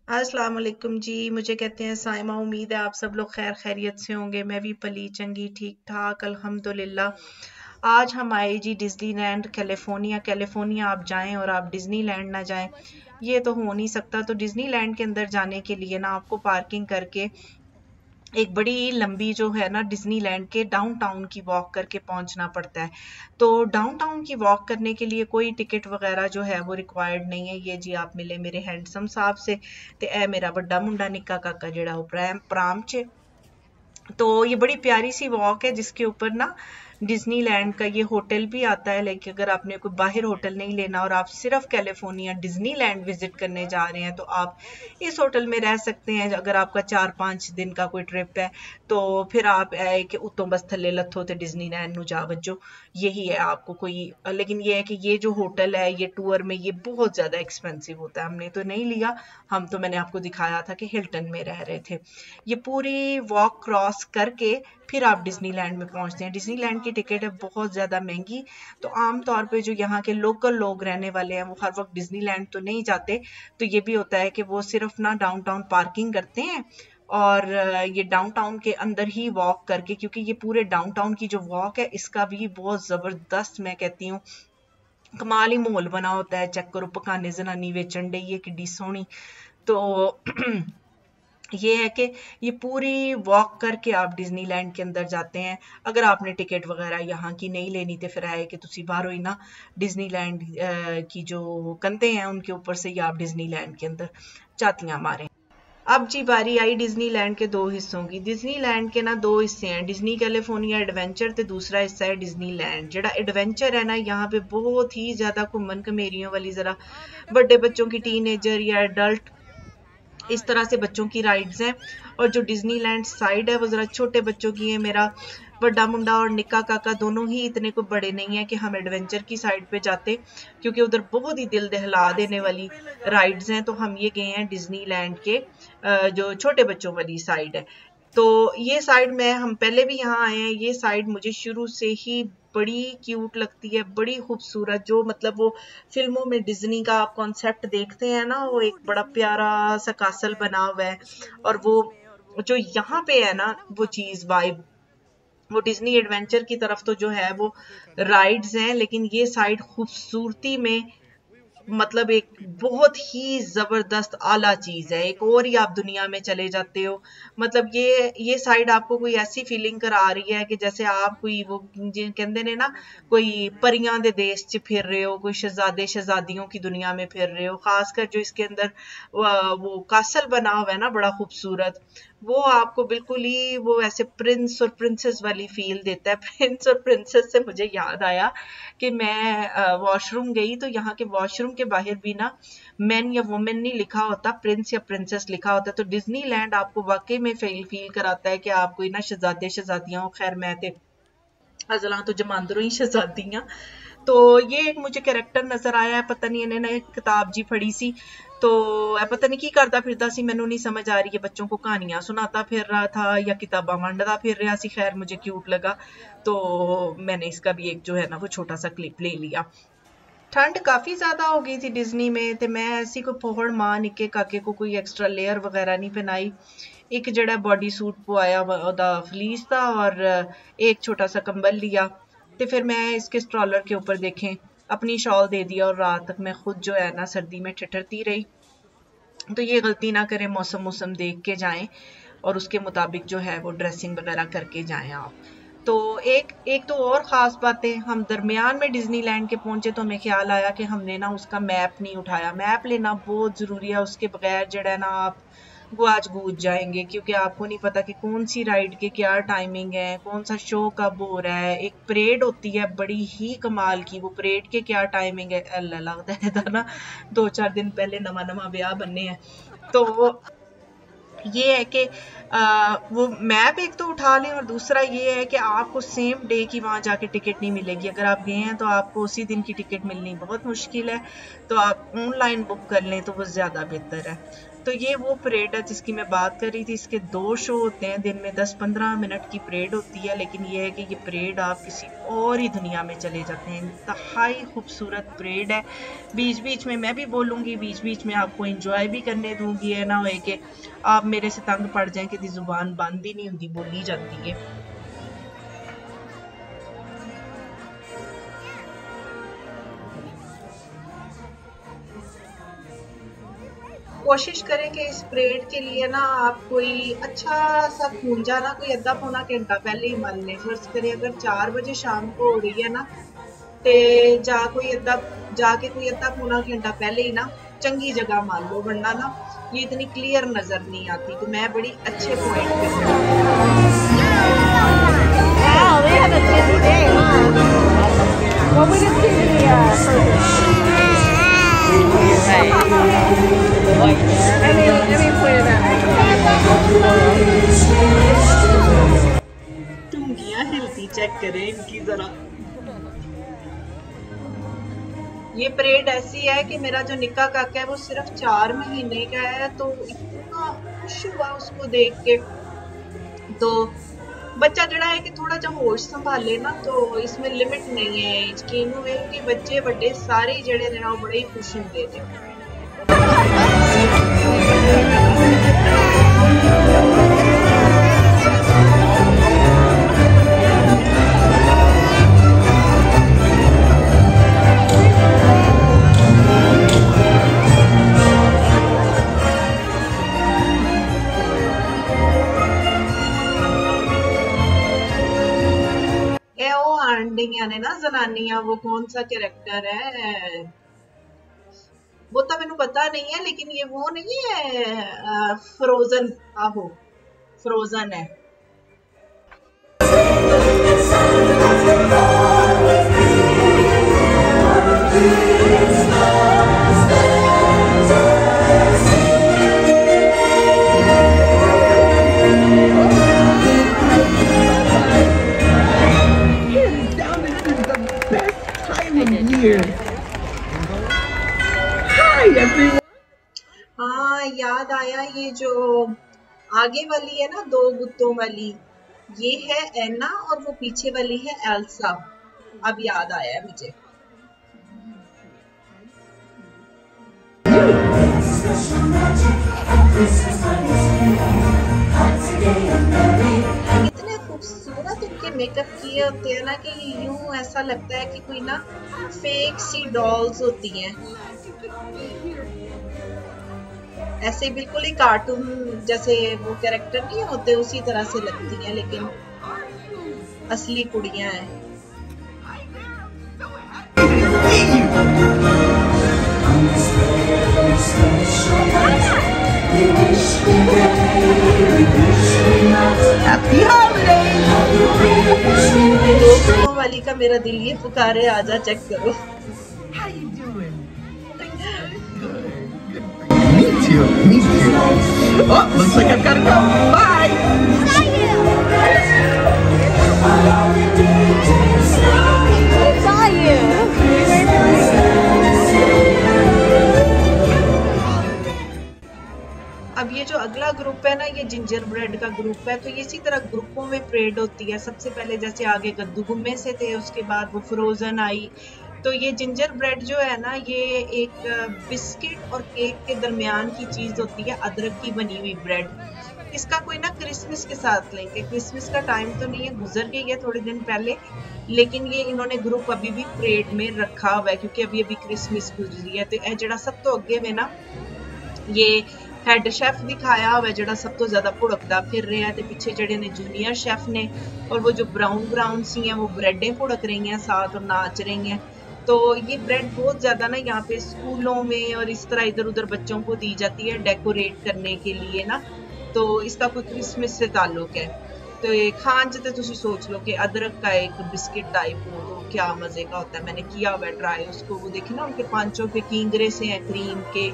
अस्सलाम वालेकुम जी। मुझे कहते हैं साइमा। उम्मीद है आप सब लोग खैर खैरियत से होंगे। मैं भी पली चंगी ठीक ठाक अल्हम्दुलिल्लाह। आज हम आए जी डिज्नीलैंड कैलिफोर्निया। कैलिफोर्निया आप जाएं और आप डिज्नीलैंड ना जाएं, ये तो हो नहीं सकता। तो डिज्नीलैंड के अंदर जाने के लिए ना आपको पार्किंग करके एक बड़ी लंबी जो है ना डिज्नीलैंड के डाउनटाउन की वॉक करके पहुंचना पड़ता है। तो डाउनटाउन की वॉक करने के लिए कोई टिकट वगैरह जो है वो रिक्वायर्ड नहीं है। ये जी आप मिले मेरे हैंडसम साहब से, ते ए मेरा बड़ा मुंडा निक्का काका जेड़ा वो प्राम च। तो ये बड़ी प्यारी सी वॉक है जिसके ऊपर ना डिज्नीलैंड का ये होटल भी आता है। लेकिन अगर आपने कोई बाहर होटल नहीं लेना और आप सिर्फ कैलिफोर्निया डिज्नीलैंड विजिट करने जा रहे हैं तो आप इस होटल में रह सकते हैं। अगर आपका 4-5 दिन का कोई ट्रिप है तो फिर आप है कि उतों बस थले लथो तो डिज्नीलैंड नु जा वजो, यही है आपको कोई। लेकिन ये है कि ये जो होटल है ये टूर में ये बहुत ज्यादा एक्सपेंसिव होता है। हमने तो नहीं लिया, हम तो मैंने आपको दिखाया था कि हिल्टन में रह रहे थे। ये पूरी वॉक क्रॉस करके फिर आप डिज्नीलैंड में पहुंचते हैं। डिज्नीलैंड की टिकट है बहुत ज्यादा महंगी। तो आम तौर पे जो यहाँ के लोकल लोग रहने वाले हैं वो हर वक्त डिज्नीलैंड तो नहीं जाते। तो ये भी होता है कि वो सिर्फ ना डाउनटाउन पार्किंग करते हैं और ये डाउनटाउन के अंदर ही वॉक करके, क्योंकि ये पूरे डाउनटाउन की जो वॉक है इसका भी बहुत जबरदस्त, मैं कहती हूँ कमाल ही माहौल बना होता है। चेक करो पकाने जनानी वेचन डई है किड्डी सोहनी। तो ये है कि ये पूरी वॉक करके आप डिज्नीलैंड के अंदर जाते हैं। अगर आपने टिकट वगैरह यहाँ की नहीं लेनी तो फिर है कि तुसी बाहरों ही ना डिज्नीलैंड की जो कंधे हैं उनके ऊपर से ही आप डिज्नीलैंड के अंदर चातियां मारें। अब जी बारी आई डिज्नीलैंड के दो हिस्सों की। डिज्नीलैंड के ना दो हिस्से हैं, डिज्नी कैलिफोर्निया एडवेंचर ते दूसरा हिस्सा है डिज्नीलैंड। जेड़ा एडवेंचर है ना यहाँ पे बहुत ही ज्यादा घुमन घमेरियों वाली, जरा बड़े बच्चों की, टीनेजर या एडल्ट इस तरह से बच्चों की राइड्स हैं। और जो डिज्नीलैंड साइड है वो जरा छोटे बच्चों की है। मेरा बड़ा मुंडा और निक्का काका दोनों ही इतने को बड़े नहीं है कि हम एडवेंचर की साइड पे जाते, क्योंकि उधर बहुत ही दिल दहला देने वाली राइड्स हैं। तो हम ये गए हैं डिज्नीलैंड के जो छोटे बच्चों वाली साइड है। तो ये साइड में हम पहले भी यहाँ आए हैं। ये साइड मुझे शुरू से ही बड़ी क्यूट लगती है, बड़ी खूबसूरत। जो मतलब वो फिल्मों में डिज्नी का आप कॉन्सेप्ट देखते हैं ना, वो एक बड़ा प्यारा सा कासल बना हुआ है। और वो जो यहाँ पे है ना वो चीज वाइब, वो डिज्नी एडवेंचर की तरफ तो जो है वो राइड्स हैं, लेकिन ये साइड खूबसूरती में मतलब एक बहुत ही जबरदस्त आला चीज है। एक और ही आप दुनिया में चले जाते हो। मतलब ये साइड आपको कोई ऐसी फीलिंग करा रही है कि जैसे आप कोई वो कहते ने ना कोई परियां दे देश च फिर रहे हो, कोई शहजादे शहजादियों की दुनिया में फिर रहे हो। खासकर जो इसके अंदर वो कासल बना हुआ है ना बड़ा खूबसूरत, वो आपको बिल्कुल ही वो ऐसे प्रिंस और प्रिंसेस वाली फील देता है। प्रिंस और प्रिंसेस से मुझे याद आया कि मैं वॉशरूम गई तो यहाँ के वॉशरूम के बाहर भी ना मैन या वुमेन नहीं लिखा होता, प्रिंस या प्रिंसेस लिखा होता। तो डिज्नीलैंड आपको वाकई में फील कराता है कि आप कोई ना शहजादे शहजादियां हो। खैर मैं ते अजला तो जमांदरों ही शहजादियां। तो ये एक मुझे कैरेक्टर नजर आया है, पता नहीं इन्हें किताब जी पढ़ी सी तो पता नहीं की करता फिरता सी, मैनू नहीं समझ आ रही है। बच्चों को कहानियां सुनाता फिर रहा था या किताबा वंडता फिर रहा सी। खैर मुझे क्यूट लगा तो मैंने इसका भी एक जो है ना वो छोटा सा क्लिप ले लिया। ठंड काफी ज्यादा हो गई थी डिज्नी में, ते मैं ऐसी कोई फोहड़ मां निक्के काके को कोई एक्स्ट्रा लेयर वगैरह नहीं पहनाई। एक जड़ा बॉडी सूट पवाया ओदा फलीस था और एक छोटा सा कंबल लिया। तो फिर मैं इसके स्ट्रॉलर के ऊपर देखें अपनी शॉल दे दिया और रात तक मैं खुद जो है ना सर्दी में ठिठरती रही। तो ये गलती ना करें, मौसम मौसम देख के जाएं और उसके मुताबिक जो है वो ड्रेसिंग वगैरह करके जाएं आप। तो एक एक तो और ख़ास बात है, हम दरमियान में डिज्नीलैंड के पहुंचे तो हमें ख्याल आया कि हमने ना उसका मैप नहीं उठाया। मैप लेना बहुत ज़रूरी है, उसके बगैर जड़ा है ना आप गुआच गूच जाएंगे, क्योंकि आपको नहीं पता कि कौन सी राइड के क्या टाइमिंग है, कौन सा शो कब हो रहा है। एक परेड होती है बड़ी ही कमाल की, वो परेड के क्या टाइमिंग है अल्लाह लगता है था ना 2-4 दिन पहले नवा नवा ब्याह बनने हैं। तो ये है कि वो मैप एक तो उठा लें और दूसरा ये है कि आपको सेम डे की वहां जाके टिकट नहीं मिलेगी। अगर आप गए हैं तो आपको उसी दिन की टिकट मिलनी बहुत मुश्किल है। तो आप ऑनलाइन बुक कर लें तो वो ज्यादा बेहतर है। तो ये वो परेड है जिसकी मैं बात कर रही थी। इसके 2 शो होते हैं दिन में, 10-15 मिनट की परेड होती है, लेकिन ये है कि ये परेड आप किसी और ही दुनिया में चले जाते हैं। इंतहाई खूबसूरत परेड है। बीच बीच में मैं भी बोलूँगी, बीच बीच में आपको इंजॉय भी करने दूँगी। है ना होए कि आप मेरे से तंग पड़ जाएं कि ज़ुबान बंद ही नहीं होती, बोली जाती है। कोशिश करें कि इस परेड के लिए ना आप कोई अच्छा सा खूंजा ना कोई अद्धा पौना घंटा पहले ही मल लें। फर्ज करें अगर 4 बजे शाम को हो रही है ना, ते जाके कोई अद्धा पौना घंटा पहले ही ना चंगी जगह मान लो, वरना ना ये इतनी क्लियर नजर नहीं आती। तो मैं बड़ी अच्छे पॉइंट पे Wow, we had a busy day, huh? Well, we didn't see the Let me put it out. टूंगियां हिलती चेक करें इनकी जरा। ये परेड ऐसी है कि मेरा जो निक्का काका है वो सिर्फ 4 महीने का है, तो इतना खुश हुआ उसको देख के। तो बच्चा जड़ा है कि थोड़ा जा होश संभाले ना, तो इसमें लिमिट नहीं है एज की। इनू वे कि बच्चे बड़े सारे जड़े ने ना बड़े ही खुश होंगे थे। ने ना जनानियां, वो कौन सा कैरेक्टर है वो तो मैंने पता नहीं है, लेकिन ये वो नहीं है फ्रोजन। आहो फ्रोजन है। हाँ याद आया, ये जो आगे वाली है ना 2 गुत्तों वाली, ये है एना और वो पीछे वाली है एल्सा। अब याद आया मुझे। इतने खूबसूरत उनके मेकअप किए होते हैं ना कि यूं ऐसा लगता है कि कोई ना फेक सी डॉल्स होती हैं, ऐसे बिल्कुल ही कार्टून जैसे वो कैरेक्टर नहीं होते उसी तरह से लगती हैं, लेकिन असली कुड़ियां हैं। वाली का मेरा दिल ये पुकारे, आजा चेक करो। Me too. Oh, looks like I've got to go. Bye. Saw you. अब ये जो अगला ग्रुप है ना, ये जिंजर ब्रेड का ग्रुप है। तो ये इसी तरह ग्रुपों में परेड होती है। सबसे पहले जैसे आगे कद्दू गुम्मे से थे, उसके बाद वो फ्रोजन आई। तो ये जिंजर ब्रेड जो है ना, ये एक बिस्किट और केक के दरमियान की चीज होती है, अदरक की बनी हुई ब्रेड। इसका कोई ना क्रिसमस के साथ लेंगे, क्रिसमस का टाइम तो नहीं है, गुजर गई है थोड़े दिन पहले, लेकिन ये इन्होंने ग्रुप अभी भी परेड में रखा हुआ है क्योंकि अभी अभी क्रिसमस गुजरी है। तो जड़ा सब तो अगे में ना ये हैड शेफ दिखाया हुआ है, जड़ा सब तो ज्यादा भुड़कदा फिर रहा है। तो पीछे जड़े ने जूनियर शेफ ने, और वो जो ब्राउन सी हैं वो ब्रेडें भुड़क रही हैं साथ और नाच रही हैं। तो ये ब्रेड बहुत ज्यादा ना यहाँ पे स्कूलों में और इस तरह इधर उधर बच्चों को दी जाती है डेकोरेट करने के लिए ना। तो इसका कोई क्रिसमस से ताल्लुक है। तो ये खान च तुम सोच लो कि अदरक का एक बिस्किट टाइप हो तो क्या मजे का होता है। मैंने किया हुआ ट्राई उसको, वो देखे ना उनके पांचों पे कींगरे से हैं क्रीम के,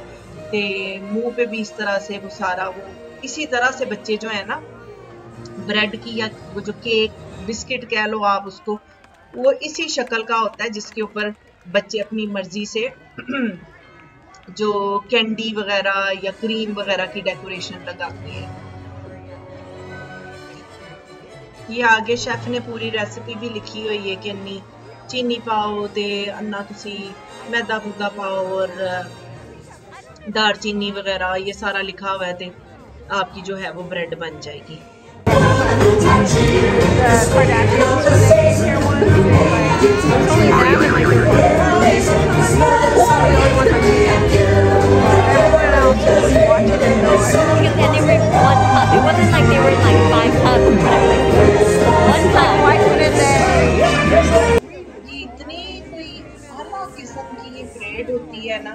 ते मुंह पे भी इस तरह से वो सारा वो इसी तरह से बच्चे जो है ना ब्रेड की या वो जो केक बिस्किट कह लो आप उसको, वो इसी शक्ल का होता है जिसके ऊपर बच्चे अपनी मर्जी से जो कैंडी वगैरह या क्रीम वगैरह की डेकोरेशन लगाती है। ये आगे शेफ ने पूरी रेसिपी भी लिखी हुई है कि अन्नी चीनी पाओ ते अन्ना तुसी मैदा मुद्दा पाओ और दालचीनी वगैरह ये सारा लिखा हुआ है, तो आपकी जो है वो ब्रेड बन जाएगी। इतनी कोई अलग किस्म की ये ब्रेड होती है ना,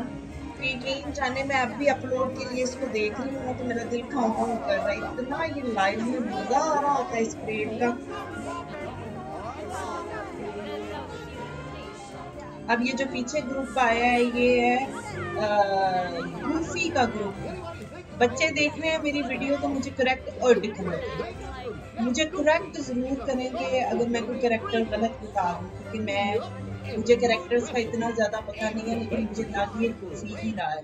यकीन जाने मैं अब भी अपलोड के लिए इसको देख रही हूँ तो मेरा दिल खाऊं खाऊं कर रहा है, इतना ये लाइव में मजा आ रहा होता है इस ब्रेड का। अब ये जो पीछे ग्रुप आया है ये है गूफी का ग्रुप। बच्चे देख रहे हैं मेरी वीडियो तो मुझे करेक्ट और मुझे करेक्ट जरूर करेंगे अगर मैं कोई कैरेक्टर गलत बता दूं, क्योंकि मुझे कैरेक्टर्स का इतना ज्यादा पता नहीं है, लेकिन मुझे लग ये गूफी ही रहा है।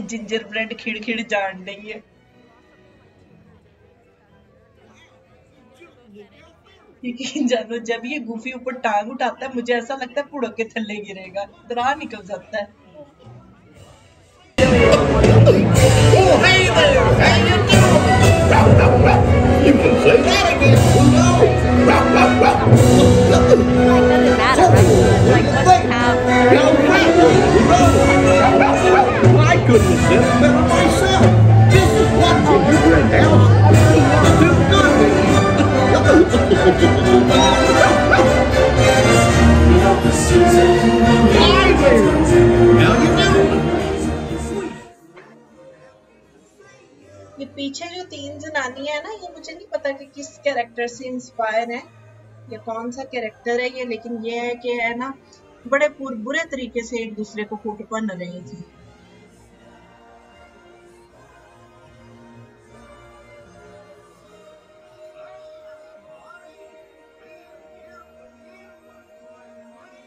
जिंजर ब्रेड खिड़खिड़ जान रही है। यकीन जानो जब ये गूफी ऊपर टांग उठाता है मुझे ऐसा लगता है पुड़क के थल्ले गिरेगा, दरा निकल जाता है। You can say that again. My goodness, that's better myself. This is what gingerbread house. Too good. Now you know. ये पीछे जो तीन जनानियां है ना, ये मुझे नहीं पता कि किस कैरेक्टर से इंस्पायर है या कौन सा कैरेक्टर है ये, लेकिन ये है कि है ना बड़े बुरे तरीके से एक दूसरे को कूट पन रही थी।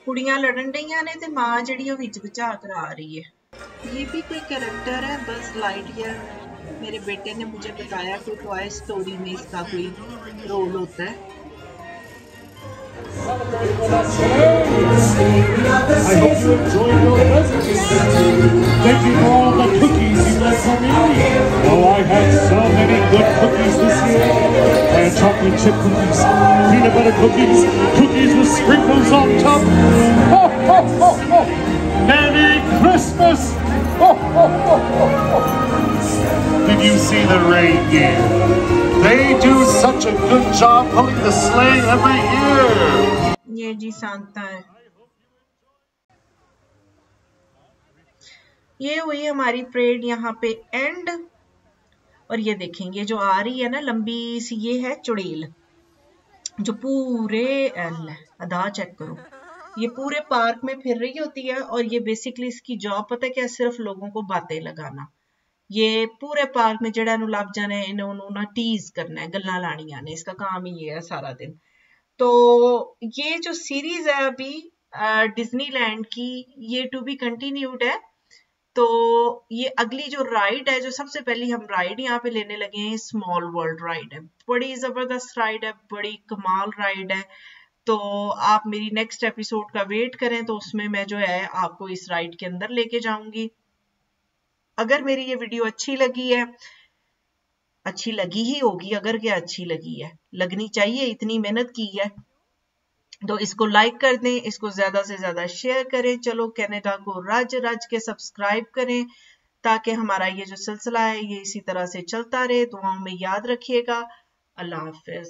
कुड़ियां लड़न रही ने ते मां जिहड़ी ओह विच बचा करा रही है। ये भी कोई कैरेक्टर है बस लाइटईयर। मेरे बेटे ने मुझे बताया कि टॉय स्टोरी में इसका कोई रोल होता है। I hope you enjoyed your presents. Thank you for all the cookies you left for me. Oh, I had so many good cookies this year. I had chocolate chip cookies, peanut butter cookies, cookies with sprinkles on top. Ho, ho, ho, ho. Merry Christmas! Ho, ho, ho, ho, ho. Did you see the reindeer? They do such a good job pulling the sleigh every year. ये जी Santa है। ये हुई हमारी parade यहाँ पे and. और ये देखेंगे जो आ रही है ना लंबी सी, ये है चुड़ैल जो पूरे एल है। अदा चेक करो, ये पूरे पार्क में फिर रही होती है और ये बेसिकली इसकी जॉब पता है क्या, सिर्फ लोगों को बातें लगाना। ये पूरे पार्क में जड़ा नु लभ जाना है, इन्होंने ना टीज करना है, गल्लां लानियां ने, इसका काम ही ये है सारा दिन। तो ये जो सीरीज है अभी डिज्नीलैंड की, ये टू बी कंटिन्यूड है। तो ये अगली जो राइड है, जो सबसे पहली हम राइड यहाँ पे लेने लगे हैं, स्मॉल वर्ल्ड राइड है। बड़ी जबरदस्त राइड है, बड़ी कमाल राइड है। तो आप मेरी नेक्स्ट एपिसोड का वेट करें, तो उसमें मैं जो है आपको इस राइड के अंदर लेके जाऊंगी। अगर मेरी ये वीडियो अच्छी लगी है, अच्छी लगी ही होगी, अगर क्या अच्छी लगी है, लगनी चाहिए, इतनी मेहनत की है, तो इसको लाइक कर दें, इसको ज्यादा से ज्यादा शेयर करें। चलो कनाडा को रज रज के सब्सक्राइब करें, ताकि हमारा ये जो सिलसिला है ये इसी तरह से चलता रहे। दुआओं में याद रखिएगा। अल्लाह हाफिज।